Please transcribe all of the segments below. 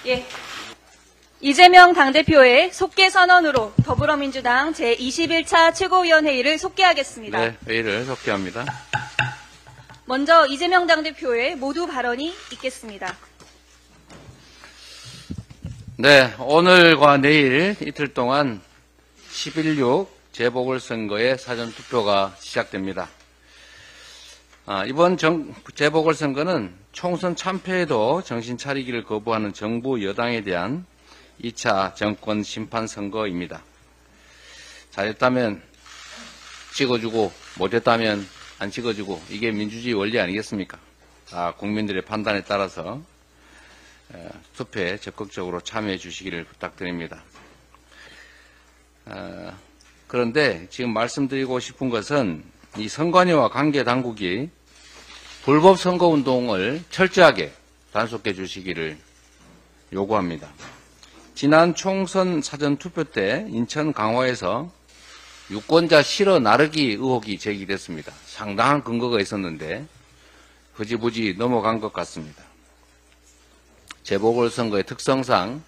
예. 이재명 당대표의 속개 선언으로 더불어민주당 제21차 최고위원회의를 속개하겠습니다. 네, 회의를 속개합니다. 먼저 이재명 당대표의 모두 발언이 있겠습니다. 네, 오늘과 내일 이틀 동안 11.6 재보궐선거의 사전투표가 시작됩니다. 이번 재보궐선거는 총선 참패에도 정신 차리기를 거부하는 정부 여당에 대한 2차 정권 심판 선거입니다. 잘했다면 찍어주고 못했다면 안 찍어주고 이게 민주주의 원리 아니겠습니까? 국민들의 판단에 따라서 투표에 적극적으로 참여해 주시기를 부탁드립니다. 그런데 지금 말씀드리고 싶은 것은 이 선관위와 관계 당국이 불법 선거운동을 철저하게 단속해 주시기를 요구합니다. 지난 총선 사전투표 때 인천 강화에서 유권자 실어 나르기 의혹이 제기됐습니다. 상당한 근거가 있었는데 흐지부지 넘어간 것 같습니다. 재보궐선거의 특성상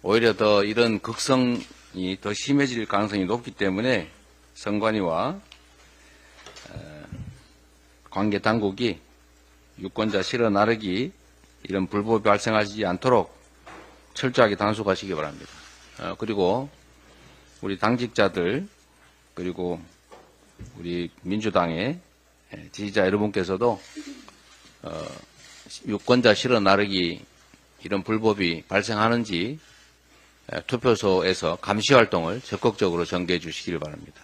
오히려 더 이런 극성이 더 심해질 가능성이 높기 때문에 선관위와 관계 당국이 유권자 실어 나르기 이런 불법이 발생하지 않도록 철저하게 단속하시기 바랍니다. 그리고 우리 당직자들 그리고 우리 민주당의 지지자 여러분께서도 유권자 실어 나르기 이런 불법이 발생하는지 투표소에서 감시 활동을 적극적으로 전개해 주시기를 바랍니다.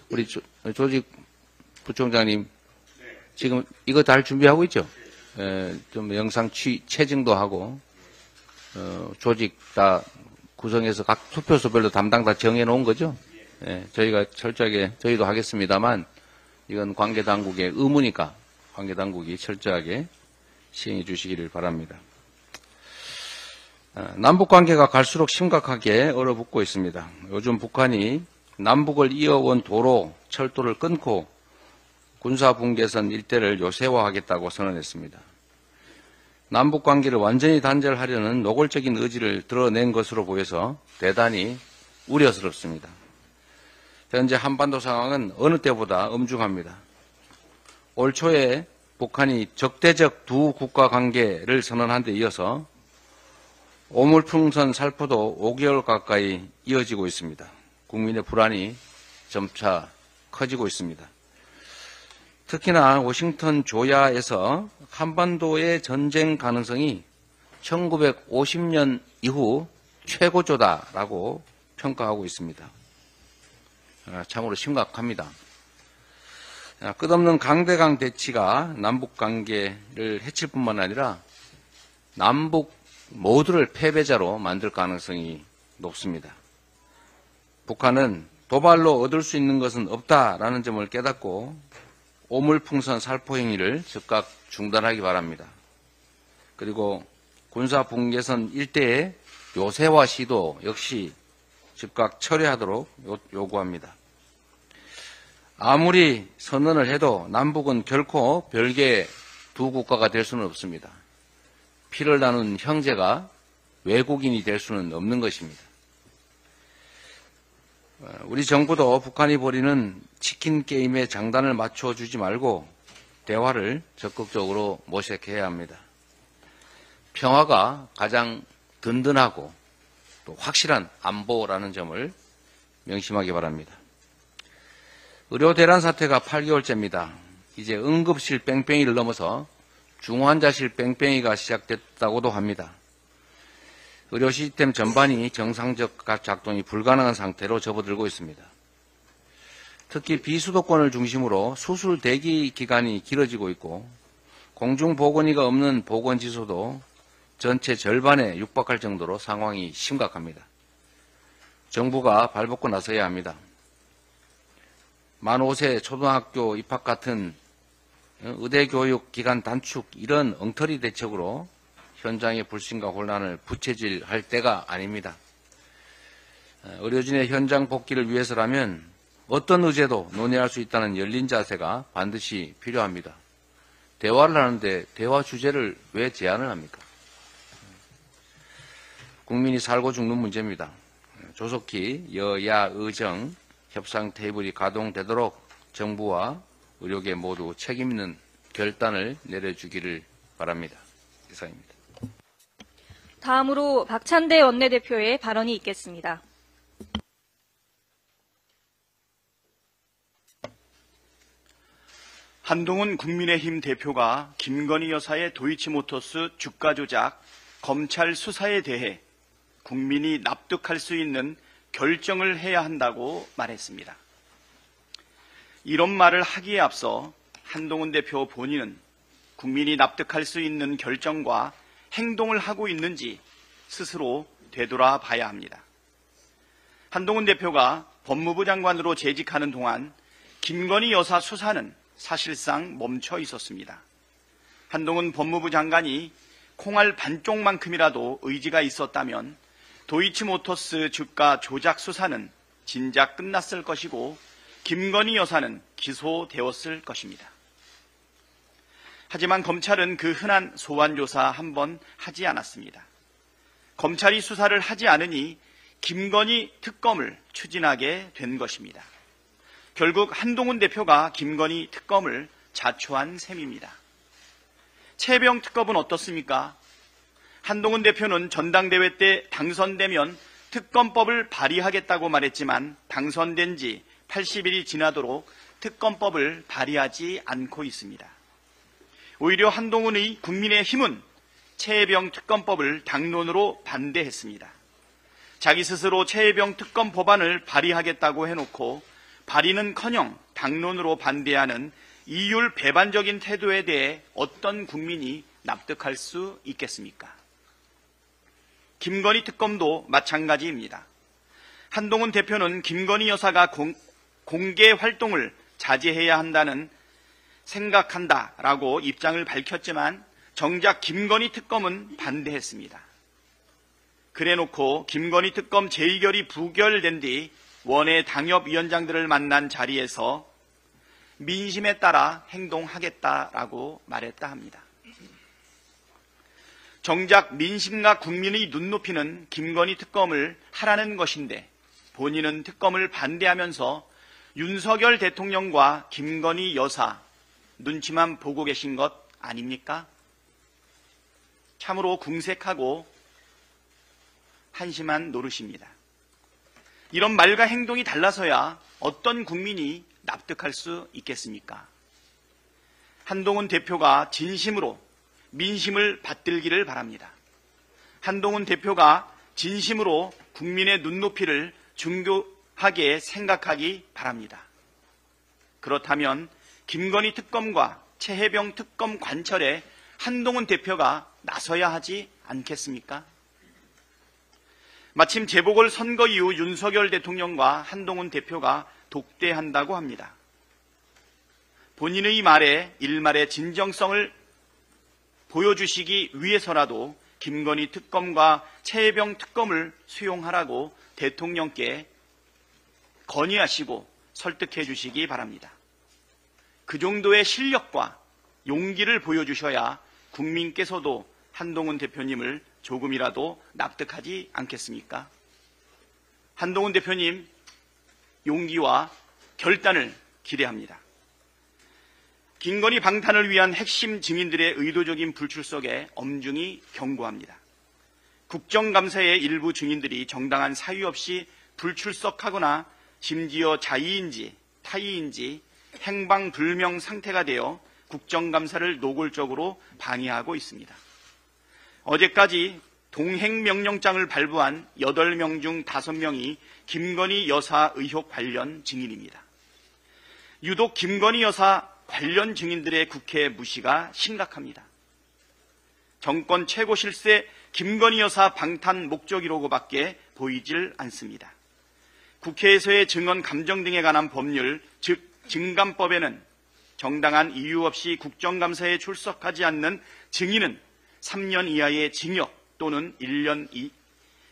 우리 조직 부총장님 지금 이거 잘 준비하고 있죠? 좀 영상 체증도 하고 조직 다 구성해서 각 투표소별로 담당 다 정해놓은 거죠? 저희가 철저하게 저희도 하겠습니다만 이건 관계당국의 의무니까 관계당국이 철저하게 시행해 주시기를 바랍니다. 남북관계가 갈수록 심각하게 얼어붙고 있습니다. 요즘 북한이 남북을 이어온 도로, 철도를 끊고 군사분계선 일대를 요새화하겠다고 선언했습니다. 남북관계를 완전히 단절하려는 노골적인 의지를 드러낸 것으로 보여서 대단히 우려스럽습니다. 현재 한반도 상황은 어느 때보다 엄중합니다. 올 초에 북한이 적대적 두 국가 관계를 선언한 데 이어서 오물풍선 살포도 5개월 가까이 이어지고 있습니다. 국민의 불안이 점차 커지고 있습니다. 특히나 워싱턴 조야에서 한반도의 전쟁 가능성이 1950년 이후 최고조다라고 평가하고 있습니다. 참으로 심각합니다. 끝없는 강대강 대치가 남북관계를 해칠 뿐만 아니라 남북 모두를 패배자로 만들 가능성이 높습니다. 북한은 도발로 얻을 수 있는 것은 없다라는 점을 깨닫고 오물풍선 살포 행위를 즉각 중단하기 바랍니다. 그리고 군사분계선 일대의 요새화 시도 역시 즉각 철회하도록 요구합니다. 아무리 선언을 해도 남북은 결코 별개의 두 국가가 될 수는 없습니다. 피를 나눈 형제가 외국인이 될 수는 없는 것입니다. 우리 정부도 북한이 벌이는 치킨 게임에 장단을 맞춰주지 말고 대화를 적극적으로 모색해야 합니다. 평화가 가장 든든하고 또 확실한 안보라는 점을 명심하기 바랍니다. 의료 대란 사태가 8개월째입니다. 이제 응급실 뺑뺑이를 넘어서 중환자실 뺑뺑이가 시작됐다고도 합니다. 의료 시스템 전반이 정상적 작동이 불가능한 상태로 접어들고 있습니다. 특히 비수도권을 중심으로 수술 대기 기간이 길어지고 있고 공중보건의가 없는 보건지소도 전체 절반에 육박할 정도로 상황이 심각합니다. 정부가 발벗고 나서야 합니다. 만 5세 초등학교 입학 같은 의대교육 기간 단축 이런 엉터리 대책으로 현장의 불신과 혼란을 부채질할 때가 아닙니다. 의료진의 현장 복귀를 위해서라면 어떤 의제도 논의할 수 있다는 열린 자세가 반드시 필요합니다. 대화를 하는데 대화 주제를 왜 제한을 합니까? 국민이 살고 죽는 문제입니다. 조속히 여야 의정 협상 테이블이 가동되도록 정부와 의료계 모두 책임 있는 결단을 내려주기를 바랍니다. 이상입니다. 다음으로 박찬대 원내대표의 발언이 있겠습니다. 한동훈 국민의힘 대표가 김건희 여사의 도이치모터스 주가 조작 검찰 수사에 대해 국민이 납득할 수 있는 결정을 해야 한다고 말했습니다. 이런 말을 하기에 앞서 한동훈 대표 본인은 국민이 납득할 수 있는 결정과 행동을 하고 있는지 스스로 되돌아봐야 합니다. 한동훈 대표가 법무부 장관으로 재직하는 동안 김건희 여사 수사는 사실상 멈춰 있었습니다. 한동훈 법무부 장관이 콩알 반쪽만큼이라도 의지가 있었다면 도이치모터스 주가 조작 수사는 진작 끝났을 것이고 김건희 여사는 기소되었을 것입니다. 하지만 검찰은 그 흔한 소환조사 한 번 하지 않았습니다. 검찰이 수사를 하지 않으니 김건희 특검을 추진하게 된 것입니다. 결국 한동훈 대표가 김건희 특검을 자초한 셈입니다. 최혜병 특검은 어떻습니까? 한동훈 대표는 전당대회 때 당선되면 특검법을 발의하겠다고 말했지만 당선된 지 80일이 지나도록 특검법을 발의하지 않고 있습니다. 오히려 한동훈의 국민의힘은 최혜병 특검법을 당론으로 반대했습니다. 자기 스스로 최혜병 특검 법안을 발의하겠다고 해놓고 발의는커녕 당론으로 반대하는 이율 배반적인 태도에 대해 어떤 국민이 납득할 수 있겠습니까? 김건희 특검도 마찬가지입니다. 한동훈 대표는 김건희 여사가 공개 활동을 자제해야 한다는 생각한다라고 입장을 밝혔지만 정작 김건희 특검은 반대했습니다. 그래놓고 김건희 특검 재의결이 부결된 뒤 원외 당협위원장들을 만난 자리에서 민심에 따라 행동하겠다라고 말했다 합니다. 정작 민심과 국민의 눈높이는 김건희 특검을 하라는 것인데 본인은 특검을 반대하면서 윤석열 대통령과 김건희 여사 눈치만 보고 계신 것 아닙니까? 참으로 궁색하고 한심한 노릇입니다. 이런 말과 행동이 달라서야 어떤 국민이 납득할 수 있겠습니까? 한동훈 대표가 진심으로 민심을 받들기를 바랍니다. 한동훈 대표가 진심으로 국민의 눈높이를 중요하게 생각하기 바랍니다. 그렇다면 김건희 특검과 최혜병 특검 관철에 한동훈 대표가 나서야 하지 않겠습니까? 마침 재보궐선거 이후 윤석열 대통령과 한동훈 대표가 독대한다고 합니다. 본인의 말에 일말의 진정성을 보여주시기 위해서라도 김건희 특검과 최혜병 특검을 수용하라고 대통령께 건의하시고 설득해 주시기 바랍니다. 그 정도의 실력과 용기를 보여주셔야 국민께서도 한동훈 대표님을 조금이라도 납득하지 않겠습니까? 한동훈 대표님 용기와 결단을 기대합니다. 김건희 방탄을 위한 핵심 증인들의 의도적인 불출석에 엄중히 경고합니다. 국정감사의 일부 증인들이 정당한 사유 없이 불출석하거나 심지어 자의인지 타의인지 행방불명 상태가 되어 국정감사를 노골적으로 방해하고 있습니다. 어제까지 동행명령장을 발부한 8명 중 5명이 김건희 여사 의혹 관련 증인입니다. 유독 김건희 여사 관련 증인들의 국회 무시가 심각합니다. 정권 최고 실세 김건희 여사 방탄 목적이라고밖에 보이질 않습니다. 국회에서의 증언 감정 등에 관한 법률, 즉 증감법에는 정당한 이유 없이 국정감사에 출석하지 않는 증인은 3년 이하의 징역 또는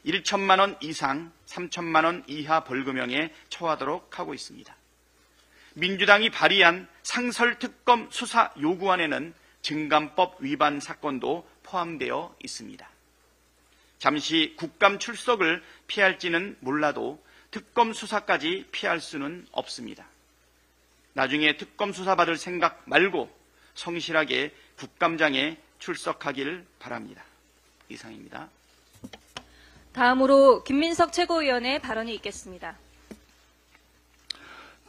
1천만 원 이상 3천만 원 이하 벌금형에 처하도록 하고 있습니다. 민주당이 발의한 상설특검 수사 요구안에는 증감법 위반 사건도 포함되어 있습니다. 잠시 국감 출석을 피할지는 몰라도 특검 수사까지 피할 수는 없습니다. 나중에 특검 수사 받을 생각 말고 성실하게 국감장에 출석하기를 바랍니다. 이상입니다. 다음으로 김민석 최고위원의 발언이 있겠습니다.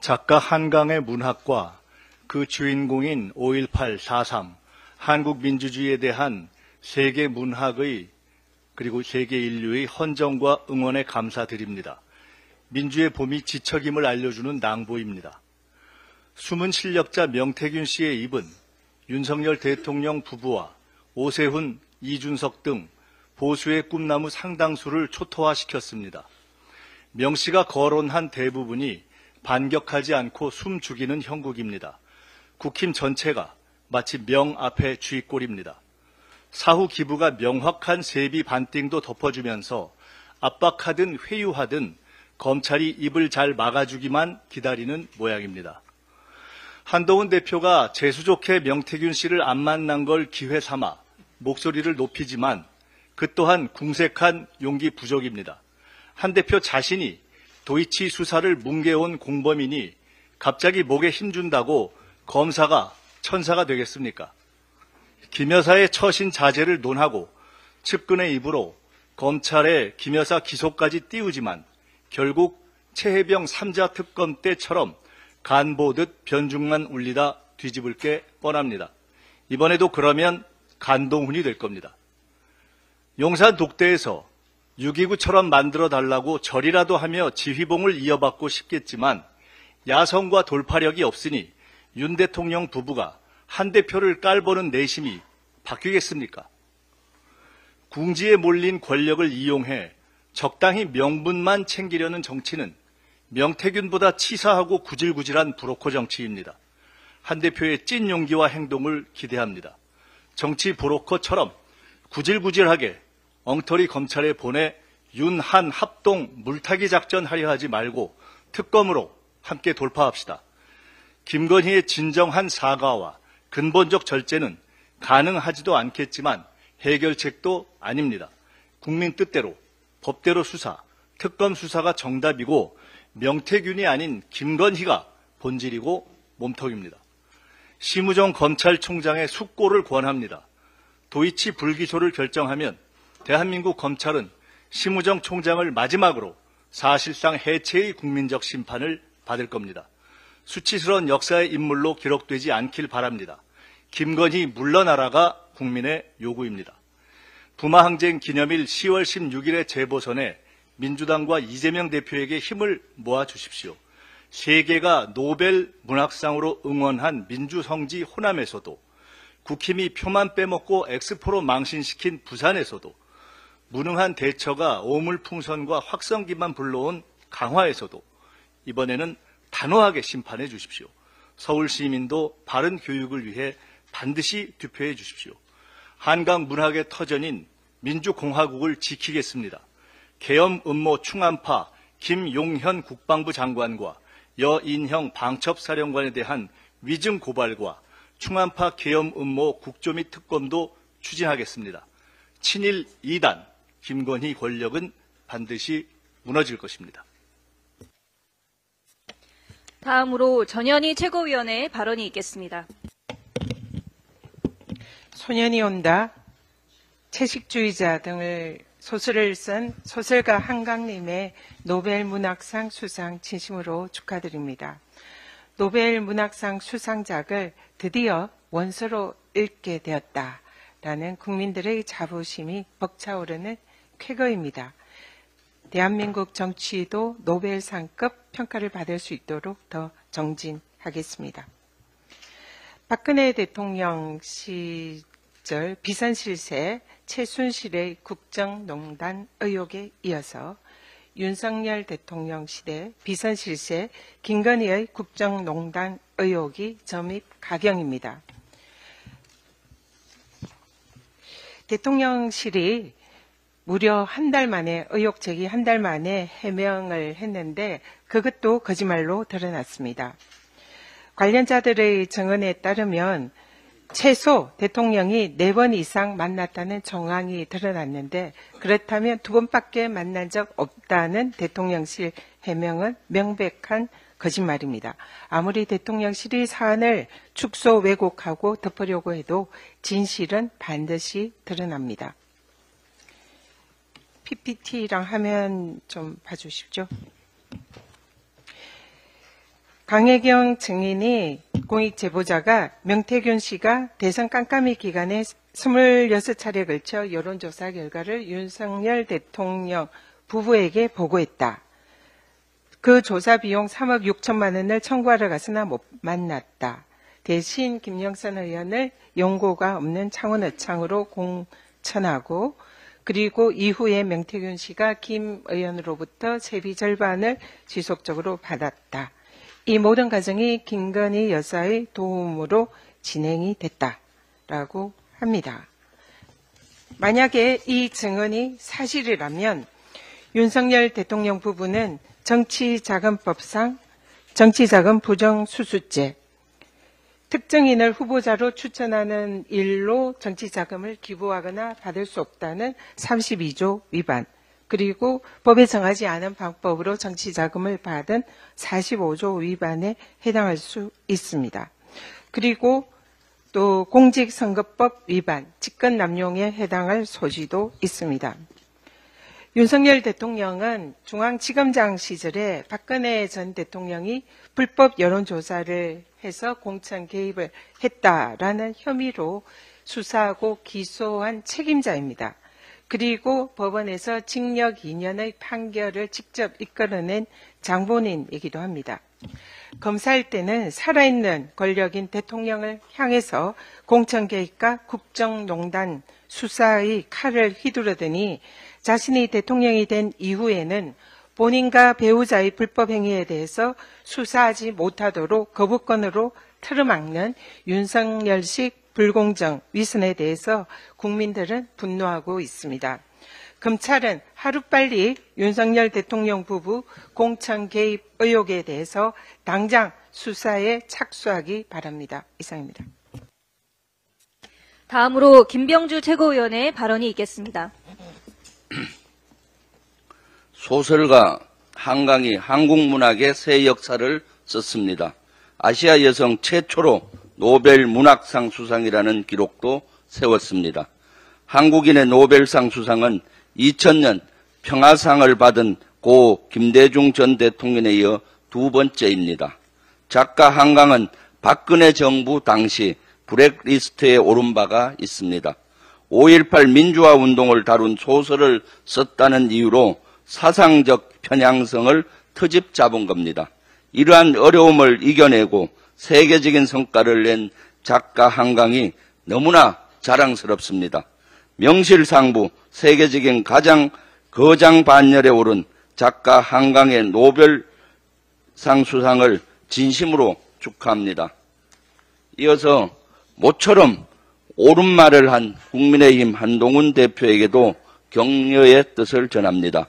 작가 한강의 문학과 그 주인공인 5.18, 4.3, 한국 민주주의에 대한 세계 문학의 그리고 세계 인류의 헌정과 응원에 감사드립니다. 민주의 봄이 지척임을 알려주는 낭보입니다. 숨은 실력자 명태균 씨의 입은 윤석열 대통령 부부와 오세훈, 이준석 등 보수의 꿈나무 상당수를 초토화시켰습니다. 명 씨가 거론한 대부분이 반격하지 않고 숨 죽이는 형국입니다. 국힘 전체가 마치 명 앞에 쥐꼬리입니다. 사후 기부가 명확한 세비 반띵도 덮어주면서 압박하든 회유하든 검찰이 입을 잘 막아주기만 기다리는 모양입니다. 한동훈 대표가 재수 좋게 명태균 씨를 안 만난 걸 기회 삼아 목소리를 높이지만 그 또한 궁색한 용기 부족입니다. 한 대표 자신이 도이치 수사를 뭉개온 공범이니 갑자기 목에 힘준다고 검사가 천사가 되겠습니까? 김 여사의 처신 자제를 논하고 측근의 입으로 검찰의 김 여사 기소까지 띄우지만 결국 최혜병 3자 특검 때처럼 간보듯 변죽만 울리다 뒤집을 게 뻔합니다. 이번에도 그러면 간동훈이 될 겁니다. 용산 독대에서 6.29처럼 만들어달라고 절이라도 하며 지휘봉을 이어받고 싶겠지만 야성과 돌파력이 없으니 윤 대통령 부부가 한 대표를 깔보는 내심이 바뀌겠습니까? 궁지에 몰린 권력을 이용해 적당히 명분만 챙기려는 정치는 명태균보다 치사하고 구질구질한 브로커 정치입니다. 한 대표의 찐 용기와 행동을 기대합니다. 정치 브로커처럼 구질구질하게 엉터리 검찰에 보내 윤한 합동 물타기 작전 하려 하지 말고 특검으로 함께 돌파합시다. 김건희의 진정한 사과와 근본적 절제는 가능하지도 않겠지만 해결책도 아닙니다. 국민 뜻대로 법대로 수사, 특검 수사가 정답이고 명태균이 아닌 김건희가 본질이고 몸통입니다. 심우정 검찰총장의 숙고를 권합니다. 도이치 불기소를 결정하면 대한민국 검찰은 심우정 총장을 마지막으로 사실상 해체의 국민적 심판을 받을 겁니다. 수치스러운 역사의 인물로 기록되지 않길 바랍니다. 김건희 물러나라가 국민의 요구입니다. 부마항쟁 기념일 10월 16일의 재보선에 민주당과 이재명 대표에게 힘을 모아주십시오. 세계가 노벨 문학상으로 응원한 민주성지 호남에서도 국힘이 표만 빼먹고 엑스포로 망신시킨 부산에서도 무능한 대처가 오물풍선과 확성기만 불러온 강화에서도 이번에는 단호하게 심판해 주십시오. 서울 시민도 바른 교육을 위해 반드시 투표해 주십시오. 한강 문학의 터전인 민주공화국을 지키겠습니다. 계엄 음모 충암파 김용현 국방부 장관과 여인형 방첩사령관에 대한 위증 고발과 충암파 계엄 음모 국조 및 특검도 추진하겠습니다. 친일 2단 김건희 권력은 반드시 무너질 것입니다. 다음으로 전현희 최고위원의 발언이 있겠습니다. 소년이 온다, 채식주의자 등을 소설을 쓴 소설가 한강님의 노벨 문학상 수상 진심으로 축하드립니다. 노벨 문학상 수상작을 드디어 원서로 읽게 되었다라는 국민들의 자부심이 벅차오르는 쾌거입니다. 대한민국 정치도 노벨상급 평가를 받을 수 있도록 더 정진하겠습니다. 박근혜 대통령 시절 비선실세 최순실의 국정농단 의혹에 이어서 윤석열 대통령 시대 비선실세 김건희의 국정농단 의혹이 점입 가경입니다. 대통령실이 무려 한 달 만에 의혹 제기 한 달 만에 해명을 했는데 그것도 거짓말로 드러났습니다. 관련자들의 증언에 따르면 최소 대통령이 4번 이상 만났다는 정황이 드러났는데 그렇다면 2번밖에 만난 적 없다는 대통령실 해명은 명백한 거짓말입니다. 아무리 대통령실이 사안을 축소 왜곡하고 덮으려고 해도 진실은 반드시 드러납니다. PPT랑 화면 좀 봐주십시오. 강혜경 증인이 공익 제보자가 명태균 씨가 대선 깜깜이 기간에 26차례 걸쳐 여론조사 결과를 윤석열 대통령 부부에게 보고했다. 그 조사 비용 3억 6천만 원을 청구하러 갔으나 못 만났다. 대신 김영선 의원을 연고가 없는 창원어창으로 공천하고 그리고 이후에 명태균 씨가 김 의원으로부터 세비 절반을 지속적으로 받았다. 이 모든 과정이 김건희 여사의 도움으로 진행이 됐다라고 합니다. 만약에 이 증언이 사실이라면 윤석열 대통령 부부는 정치자금법상 정치자금 부정수수죄, 특정인을 후보자로 추천하는 일로 정치자금을 기부하거나 받을 수 없다는 32조 위반, 그리고 법에 정하지 않은 방법으로 정치자금을 받은 45조 위반에 해당할 수 있습니다. 그리고 또 공직선거법 위반, 직권남용에 해당할 소지도 있습니다. 윤석열 대통령은 중앙지검장 시절에 박근혜 전 대통령이 불법 여론조사를 해서 공천 개입을 했다라는 혐의로 수사하고 기소한 책임자입니다. 그리고 법원에서 징역 2년의 판결을 직접 이끌어낸 장본인이기도 합니다. 검사할 때는 살아있는 권력인 대통령을 향해서 공천 개입과 국정농단 수사의 칼을 휘두르더니 자신이 대통령이 된 이후에는 본인과 배우자의 불법 행위에 대해서 수사하지 못하도록 거부권으로 틀어막는 윤석열식 불공정 위선에 대해서 국민들은 분노하고 있습니다. 검찰은 하루빨리 윤석열 대통령 부부 공천 개입 의혹에 대해서 당장 수사에 착수하기 바랍니다. 이상입니다. 다음으로 김병주 최고위원의 발언이 있겠습니다. 소설가 한강이 한국 문학의 새 역사를 썼습니다. 아시아 여성 최초로 노벨 문학상 수상이라는 기록도 세웠습니다. 한국인의 노벨상 수상은 2000년 평화상을 받은 고 김대중 전 대통령에 이어 2번째입니다. 작가 한강은 박근혜 정부 당시 블랙리스트에 오른 바가 있습니다. 5.18 민주화 운동을 다룬 소설을 썼다는 이유로 사상적 편향성을 트집 잡은 겁니다. 이러한 어려움을 이겨내고 세계적인 성과를 낸 작가 한강이 너무나 자랑스럽습니다. 명실상부 세계적인 가장 거장 반열에 오른 작가 한강의 노벨상 수상을 진심으로 축하합니다. 이어서 모처럼 옳은 말을 한 국민의힘 한동훈 대표에게도 격려의 뜻을 전합니다.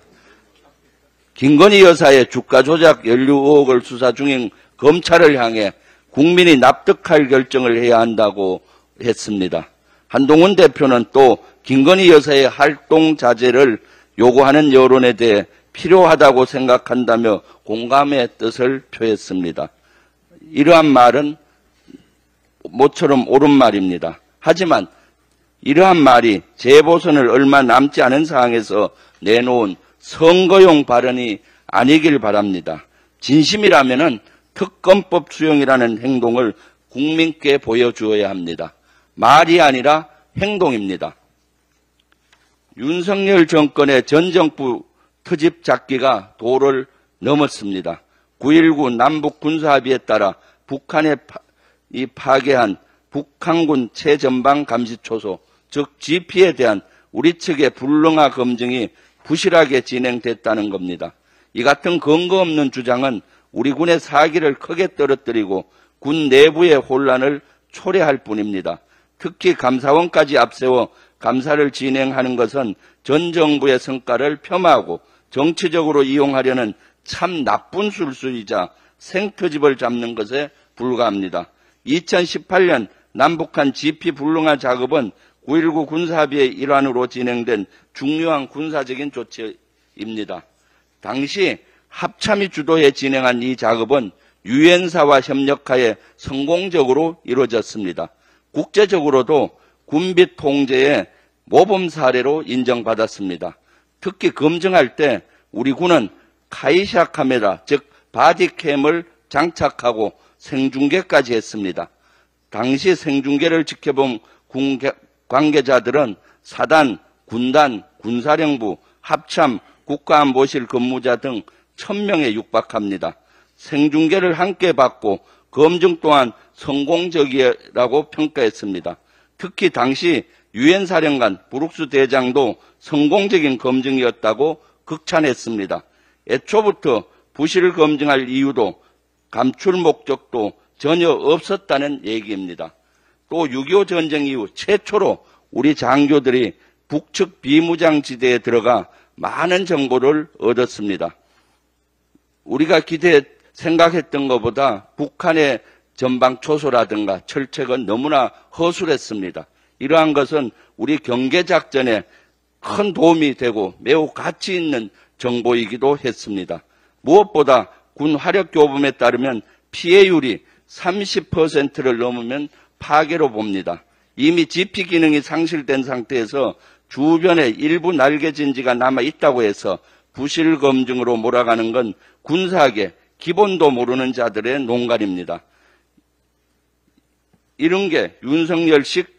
김건희 여사의 주가 조작 연루 의혹을 수사 중인 검찰을 향해 국민이 납득할 결정을 해야 한다고 했습니다. 한동훈 대표는 또 김건희 여사의 활동 자제를 요구하는 여론에 대해 필요하다고 생각한다며 공감의 뜻을 표했습니다. 이러한 말은 모처럼 옳은 말입니다. 하지만 이러한 말이 재보선을 얼마 남지 않은 상황에서 내놓은 선거용 발언이 아니길 바랍니다. 진심이라면 특검법 수용이라는 행동을 국민께 보여주어야 합니다. 말이 아니라 행동입니다. 윤석열 정권의 전 정부 트집 잡기가 도를 넘었습니다. 9.19 남북 군사합의에 따라 북한에 파괴한 북한군 최전방 감시초소, 즉 GP에 대한 우리 측의 불능화 검증이 부실하게 진행됐다는 겁니다. 이 같은 근거 없는 주장은 우리 군의 사기를 크게 떨어뜨리고 군 내부의 혼란을 초래할 뿐입니다. 특히 감사원까지 앞세워 감사를 진행하는 것은 전 정부의 성과를 폄하하고 정치적으로 이용하려는 참 나쁜 술수이자 생트집을 잡는 것에 불과합니다. 2018년 남북한 지피 불능화 작업은 9.19 군사합의의 일환으로 진행된 중요한 군사적인 조치입니다. 당시 합참이 주도해 진행한 이 작업은 유엔사와 협력하에 성공적으로 이루어졌습니다. 국제적으로도 군비 통제의 모범 사례로 인정받았습니다. 특히 검증할 때 우리 군은 카이샤 카메라, 즉 바디캠을 장착하고 생중계까지 했습니다. 당시 생중계를 지켜본 군 관계자들은 사단, 군단, 군사령부, 합참, 국가안보실 근무자 등 1000명에 육박합니다. 생중계를 함께 받고 검증 또한 성공적이라고 평가했습니다. 특히 당시 유엔 사령관 브룩스 대장도 성공적인 검증이었다고 극찬했습니다. 애초부터 부실을 검증할 이유도 감출 목적도 전혀 없었다는 얘기입니다. 또 6.25 전쟁 이후 최초로 우리 장교들이 북측 비무장지대에 들어가 많은 정보를 얻었습니다. 우리가 생각했던 것보다 북한의 전방 초소라든가 철책은 너무나 허술했습니다. 이러한 것은 우리 경계작전에 큰 도움이 되고 매우 가치 있는 정보이기도 했습니다. 무엇보다 군 화력교범에 따르면 피해율이 30%를 넘으면 파괴로 봅니다. 이미 지피 기능이 상실된 상태에서 주변에 일부 날개진지가 남아있다고 해서 부실 검증으로 몰아가는 건 군사학의 기본도 모르는 자들의 농간입니다. 이런 게 윤석열식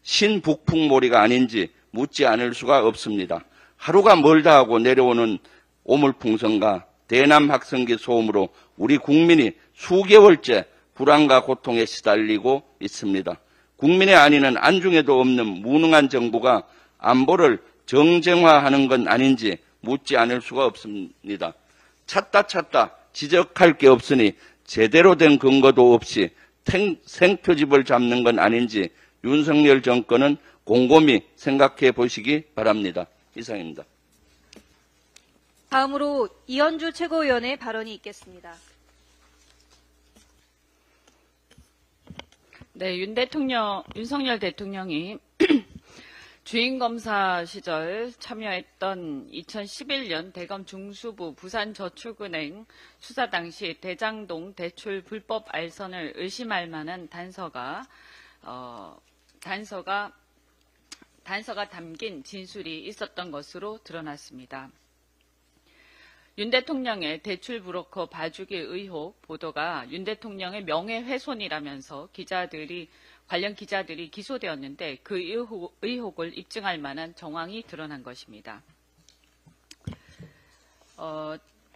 신북풍몰이가 아닌지 묻지 않을 수가 없습니다. 하루가 멀다 하고 내려오는 오물풍선과 대남 학생기 소음으로 우리 국민이 수개월째 불안과 고통에 시달리고 있습니다. 국민의 안위는 안중에도 없는 무능한 정부가 안보를 정쟁화하는 건 아닌지 묻지 않을 수가 없습니다. 찾다 지적할 게 없으니 제대로 된 근거도 없이 생표집을 잡는 건 아닌지 윤석열 정권은 곰곰이 생각해 보시기 바랍니다. 이상입니다. 다음으로 이현주 최고위원의 발언이 있겠습니다. 네, 윤석열 대통령이 주임검사 시절 참여했던 2011년 대검 중수부 부산저축은행 수사 당시 대장동 대출 불법 알선을 의심할 만한 단서가 담긴 진술이 있었던 것으로 드러났습니다. 윤 대통령의 대출 브로커 봐주기 의혹 보도가 윤 대통령의 명예훼손이라면서 관련 기자들이 기소되었는데 그 의혹을 입증할 만한 정황이 드러난 것입니다.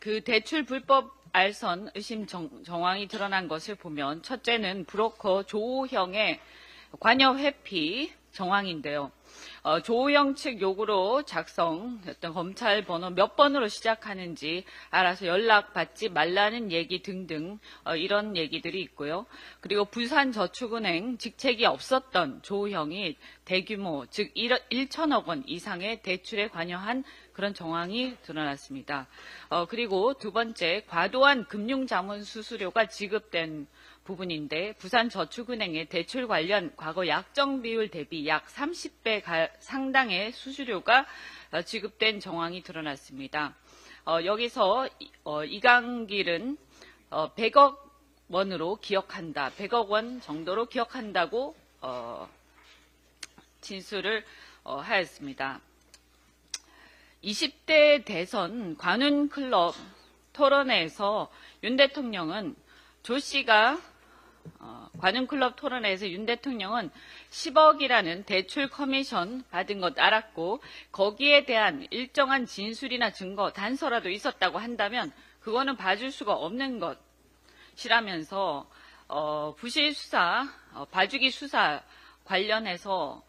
그 대출 불법 알선 의심 정황이 드러난 것을 보면 첫째는 브로커 조우형의 관여 회피 정황인데요. 조우영 측 요구로 작성했던 검찰 번호 몇 번으로 시작하는지 알아서 연락받지 말라는 얘기 등등 이런 얘기들이 있고요. 그리고 부산저축은행 직책이 없었던 조우형이 대규모 즉 1천억 원 이상의 대출에 관여한 그런 정황이 드러났습니다. 그리고 두 번째 과도한 금융자문 수수료가 지급된 부분인데 부산저축은행의 대출 관련 과거 약정 비율 대비 약 30배 상당의 수수료가 지급된 정황이 드러났습니다. 여기서 이강길은 100억 원으로 기억한다. 100억 원 정도로 기억한다고 진술을 하였습니다. 20대 대선 관훈클럽 토론회에서 윤 대통령은 조 씨가 관훈클럽 토론회에서 윤 대통령은 10억이라는 대출 커미션 받은 것 알았고 거기에 대한 일정한 진술이나 증거, 단서라도 있었다고 한다면 그거는 봐줄 수가 없는 것이라면서 부실 수사, 봐주기 수사 관련해서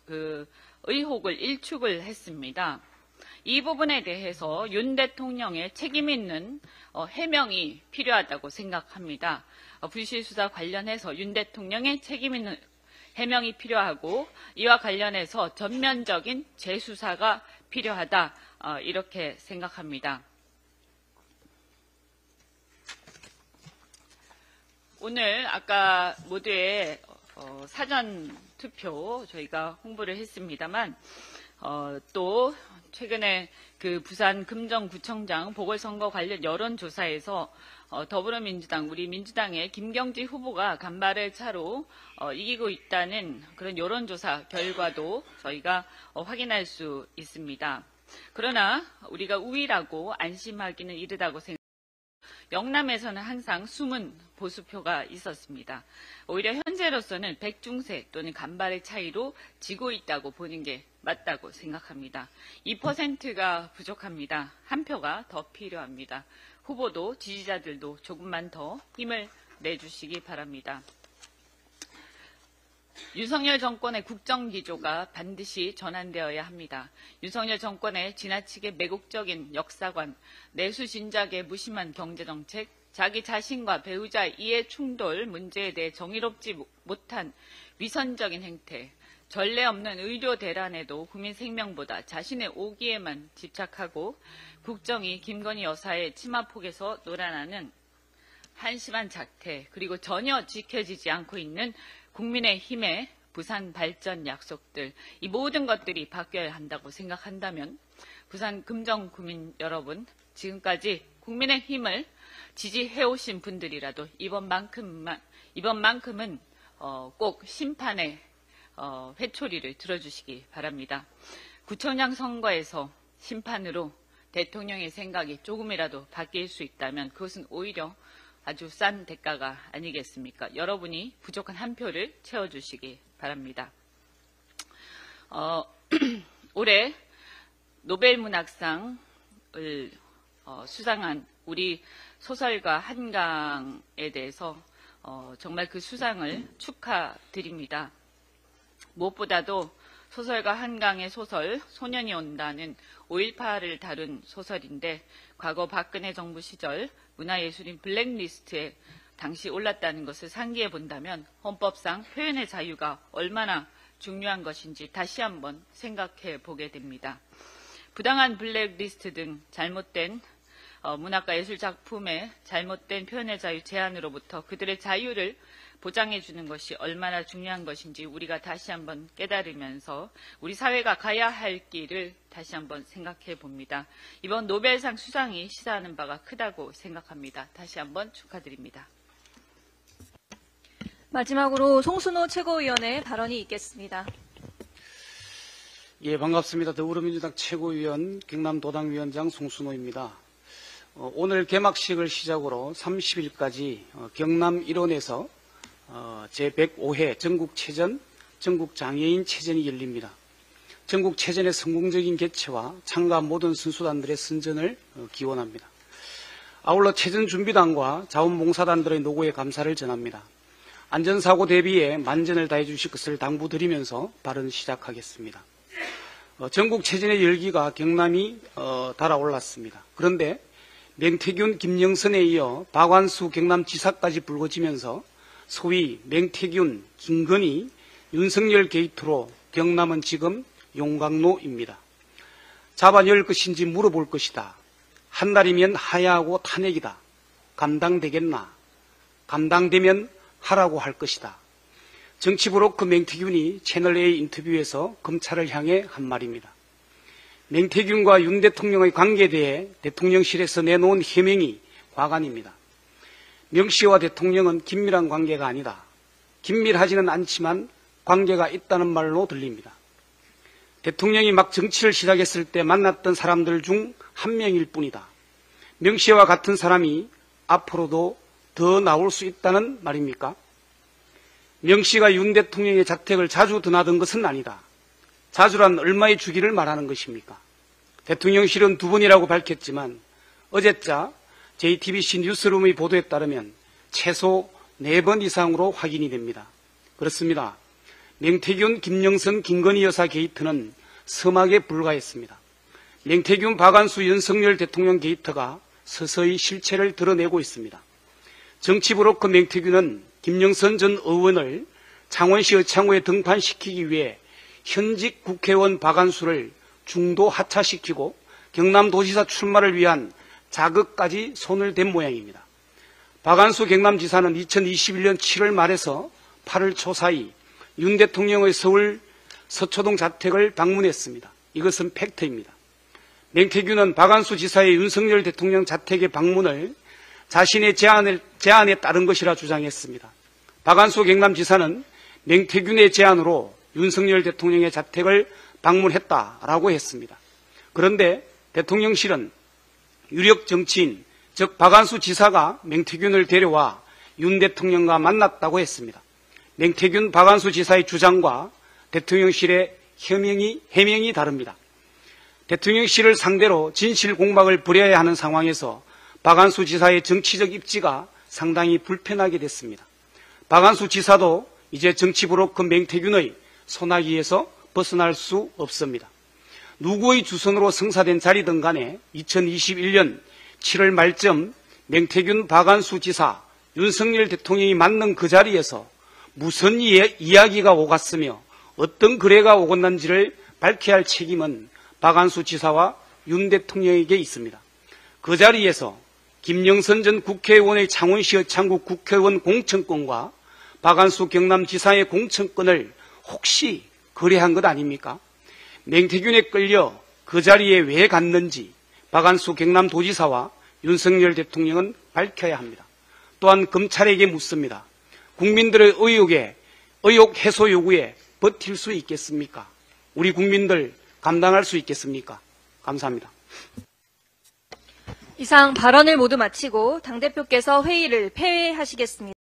그 의혹을 일축을 했습니다. 이 부분에 대해서 윤 대통령의 책임 있는 해명이 필요하다고 생각합니다. 부실수사 관련해서 윤 대통령의 책임 있는 해명이 필요하고 이와 관련해서 전면적인 재수사가 필요하다 이렇게 생각합니다. 오늘 아까 모두의 사전 투표 저희가 홍보를 했습니다만 또 최근에 그 부산 금정구청장 보궐선거 관련 여론조사에서 더불어민주당 우리 민주당의 김경지 후보가 간발의 차로 이기고 있다는 그런 여론조사 결과도 저희가 확인할 수 있습니다. 그러나 우리가 우위라고 안심하기는 이르다고 생각합니다. 영남에서는 항상 숨은 보수표가 있었습니다. 오히려 현재로서는 백중세 또는 간발의 차이로 지고 있다고 보는 게 맞다고 생각합니다. 2%가 부족합니다. 한 표가 더 필요합니다. 후보도 지지자들도 조금만 더 힘을 내주시기 바랍니다. 윤석열 정권의 국정기조가 반드시 전환되어야 합니다. 윤석열 정권의 지나치게 매국적인 역사관, 내수진작의 무심한 경제정책, 자기 자신과 배우자의 이해 충돌 문제에 대해 정의롭지 못한 위선적인 행태, 전례 없는 의료 대란에도 국민 생명보다 자신의 오기에만 집착하고 국정이 김건희 여사의 치마폭에서 놀아나는 한심한 작태, 그리고 전혀 지켜지지 않고 있는 국민의힘의 부산 발전 약속들, 이 모든 것들이 바뀌어야 한다고 생각한다면 부산 금정 구민 여러분, 지금까지 국민의힘을 지지해오신 분들이라도 이번만큼은 꼭 심판의 회초리를 들어주시기 바랍니다. 구청장 선거에서 심판으로 대통령의 생각이 조금이라도 바뀔 수 있다면 그것은 오히려 아주 싼 대가가 아니겠습니까? 여러분이 부족한 한 표를 채워주시기 바랍니다. 올해 노벨문학상을 수상한 우리 소설가 한강에 대해서 정말 그 수상을 축하드립니다. 무엇보다도 소설가 한강의 소설 소년이 온다는 5.18을 다룬 소설인데 과거 박근혜 정부 시절 문화예술인 블랙리스트에 당시 올랐다는 것을 상기해 본다면 헌법상 표현의 자유가 얼마나 중요한 것인지 다시 한번 생각해 보게 됩니다. 부당한 블랙리스트 등 잘못된 문학과 예술 작품의 잘못된 표현의 자유 제한으로부터 그들의 자유를 보장해 주는 것이 얼마나 중요한 것인지 우리가 다시 한번 깨달으면서 우리 사회가 가야 할 길을 다시 한번 생각해 봅니다. 이번 노벨상 수상이 시사하는 바가 크다고 생각합니다. 다시 한번 축하드립니다. 마지막으로 송순호 최고위원의 발언이 있겠습니다. 예, 반갑습니다. 더불어민주당 최고위원 경남도당위원장 송순호입니다. 오늘 개막식을 시작으로 30일까지 경남 일원에서 제105회 전국체전, 전국장애인체전이 열립니다. 전국체전의 성공적인 개최와 참가 모든 선수단들의 선전을 기원합니다. 아울러 체전준비단과 자원봉사단들의 노고에 감사를 전합니다. 안전사고 대비에 만전을 다해 주실 것을 당부드리면서 발언 시작하겠습니다. 전국체전의 열기가 경남이 달아올랐습니다. 그런데 맹태균, 김영선에 이어 박완수 경남지사까지 불거지면서 소위 맹태균, 김건희, 윤석열 게이트로 경남은 지금 용광로입니다. 잡아열 것인지 물어볼 것이다. 한 달이면 하야하고 탄핵이다. 감당되겠나? 감당되면 하라고 할 것이다. 정치브로커 맹태균이 채널A 인터뷰에서 검찰을 향해 한 말입니다. 맹태균과 윤 대통령의 관계에 대해 대통령실에서 내놓은 해명이 과간입니다. 명 씨와 대통령은 긴밀한 관계가 아니다. 긴밀하지는 않지만 관계가 있다는 말로 들립니다. 대통령이 막 정치를 시작했을 때 만났던 사람들 중 한 명일 뿐이다. 명 씨와 같은 사람이 앞으로도 더 나올 수 있다는 말입니까? 명 씨가 윤 대통령의 자택을 자주 드나든 것은 아니다. 자주란 얼마의 주기를 말하는 것입니까? 대통령실은 2번이라고 밝혔지만 어제자 JTBC 뉴스룸의 보도에 따르면 최소 4번 이상으로 확인이 됩니다. 그렇습니다. 맹태균, 김영선, 김건희 여사 게이트는 서막에 불과했습니다. 맹태균, 박완수, 윤석열 대통령 게이트가 서서히 실체를 드러내고 있습니다. 정치브로커 맹태균은 김영선 전 의원을 창원시 의창호에 등판시키기 위해 현직 국회의원 박완수를 중도 하차시키고 경남도지사 출마를 위한 자극까지 손을 댄 모양입니다. 박완수 경남지사는 2021년 7월 말에서 8월 초 사이 윤 대통령의 서울 서초동 자택을 방문했습니다. 이것은 팩트입니다. 맹태균은 박안수 지사의 윤석열 대통령 자택의 방문을 자신의 제안에 따른 것이라 주장했습니다. 박안수 경남지사는 맹태균의 제안으로 윤석열 대통령의 자택을 방문했다라고 했습니다. 그런데 대통령실은 유력 정치인, 즉 박안수 지사가 맹태균을 데려와 윤 대통령과 만났다고 했습니다. 맹태균 박안수 지사의 주장과 대통령실의 해명이 다릅니다. 대통령실을 상대로 진실 공방을 벌여야 하는 상황에서 박안수 지사의 정치적 입지가 상당히 불편하게 됐습니다. 박안수 지사도 이제 정치 브로커 맹태균의 소나기에서 벗어날 수 없습니다. 누구의 주선으로 성사된 자리든 간에 2021년 7월 말쯤 맹태균 박안수 지사, 윤석열 대통령이 맞는 그 자리에서 무슨 이야기가 오갔으며 어떤 거래가 오갔는지를 밝혀야 할 책임은 박안수 지사와 윤 대통령에게 있습니다. 그 자리에서 김영선 전 국회의원의 창원시 의창구 국회의원 공천권과 박안수 경남지사의 공천권을 혹시 거래한 것 아닙니까? 맹태균에 끌려 그 자리에 왜 갔는지 박안수 경남도지사와 윤석열 대통령은 밝혀야 합니다. 또한 검찰에게 묻습니다. 국민들의 의혹 해소 요구에 버틸 수 있겠습니까? 우리 국민들 감당할 수 있겠습니까? 감사합니다. 이상 발언을 모두 마치고 당대표께서 회의를 폐회하시겠습니다.